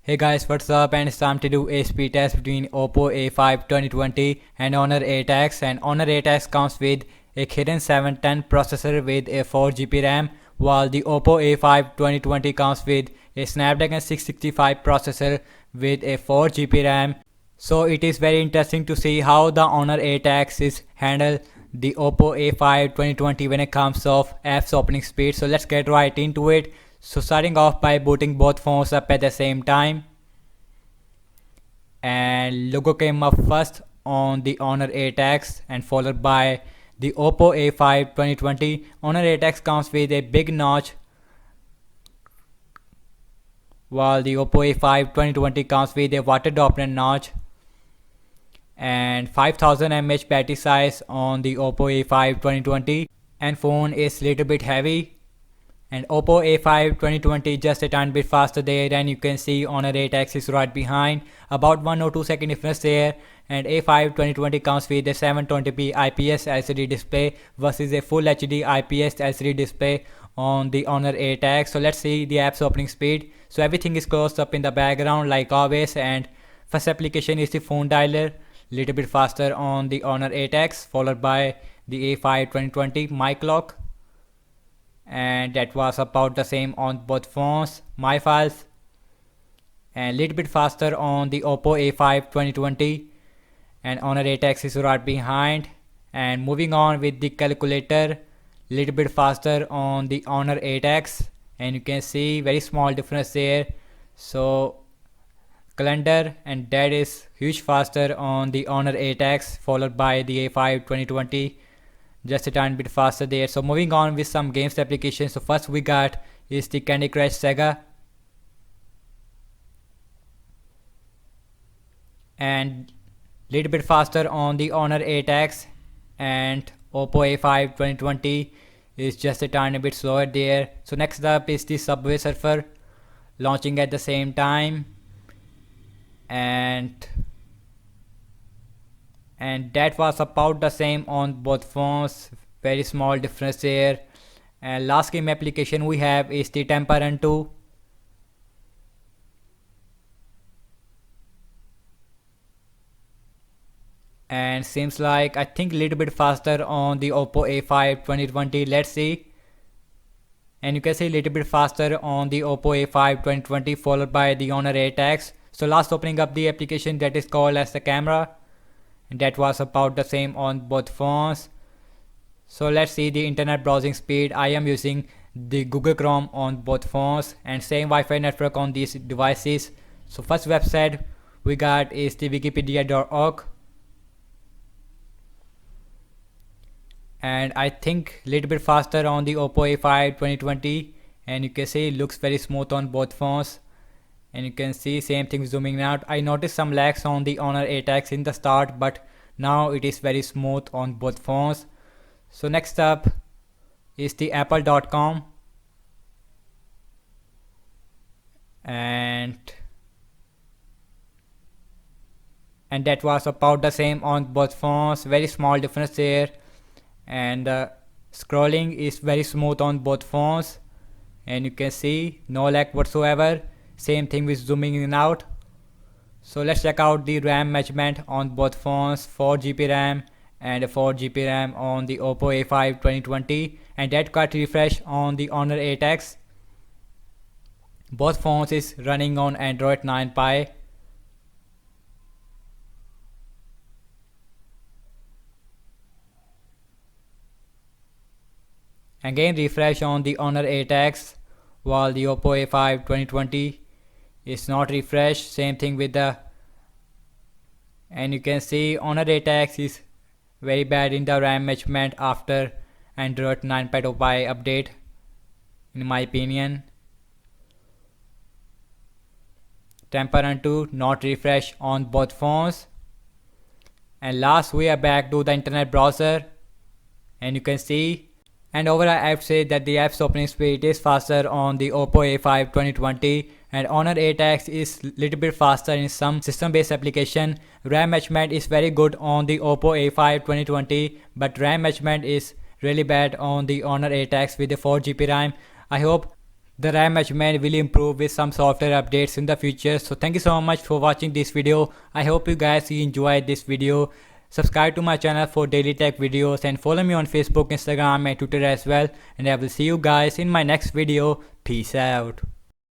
Hey guys, what's up? And it's time to do a speed test between Oppo A5 2020 and Honor 8X. And Honor 8X comes with a Kirin 710 processor with a 4GB RAM, while the Oppo A5 2020 comes with a Snapdragon 665 processor with a 4GB RAM. So it is very interesting to see how the Honor 8X is handle the Oppo A5 2020 when it comes of apps opening speed. So let's get right into it. So starting off by booting both phones up at the same time, and logo came up first on the Honor 8X and followed by the Oppo A5 2020. Honor 8X comes with a big notch, while the Oppo A5 2020 comes with a water droplet notch, and 5000 mAh battery size on the Oppo A5 2020, and phone is little bit heavy. And Oppo A5 2020 just a tiny bit faster there, and you can see Honor 8X is right behind, about 1 or 2 second difference there. And A5 2020 comes with a 720p IPS LCD display versus a full HD IPS LCD display on the Honor 8X. So let's see the app's opening speed. So everything is closed up in the background like always, and first application is the phone dialer, little bit faster on the Honor 8X, followed by the A5 2020 mic lock, and that was about the same on both phones. My files, and little bit faster on the Oppo A5 2020, and Honor 8X is right behind. And moving on with the calculator, little bit faster on the Honor 8X, and you can see very small difference there. So calendar, and that is huge faster on the Honor 8X, followed by the A5 2020, just a tiny bit faster there. So moving on with some games applications. So first we got is the Candy Crush Saga, and little bit faster on the Honor 8X, and Oppo A5 2020 is just a tiny bit slower there. So next up is the Subway Surfer, launching at the same time, and that was about the same on both phones, very small difference there. And last game application we have is the Temple Run 2, and seems like I think a little bit faster on the Oppo A5 2020. Let's see. And you can see a little bit faster on the Oppo A5 2020, followed by the Honor 8X. So last opening up the application that is called as the camera, and that was about the same on both phones. So let's see the internet browsing speed. I am using the Google Chrome on both phones, and same Wi-Fi network on these devices. So first website we got is the wikipedia.org, and I think little bit faster on the Oppo A5 2020, and you can see it looks very smooth on both phones. And you can see same thing zooming out. I noticed some lags on the Honor 8X in the start, but now it is very smooth on both phones. So next up is the apple.com, and that was about the same on both phones, very small difference there. And scrolling is very smooth on both phones, and you can see no lag whatsoever. Same thing with zooming in and out. So let's check out the RAM measurement on both phones, 4GB RAM and 4GB RAM on the Oppo A5 2020, and that got refresh on the Honor 8X. Both phones is running on Android 9 Pie. Again refresh on the Honor 8X, while the Oppo A5 2020 is not refreshed. Same thing with the, and you can see Honor 8X is very bad in the RAM measurement after Android 9 Pie update, in my opinion. Temple Run 2 not refresh on both phones. And last we are back to the internet browser, and you can see, and overall I would say that the app's opening speed is faster on the Oppo A5 2020, and Honor 8X is little bit faster in some system based application. RAM measurement is very good on the Oppo A5 2020, but RAM measurement is really bad on the Honor 8X with the 4GB RAM. I hope the RAM measurement will improve with some software updates in the future. So thank you so much for watching this video. I hope you guys enjoyed this video. Subscribe to my channel for daily tech videos and follow me on Facebook, Instagram and Twitter as well. And I will see you guys in my next video. Peace out.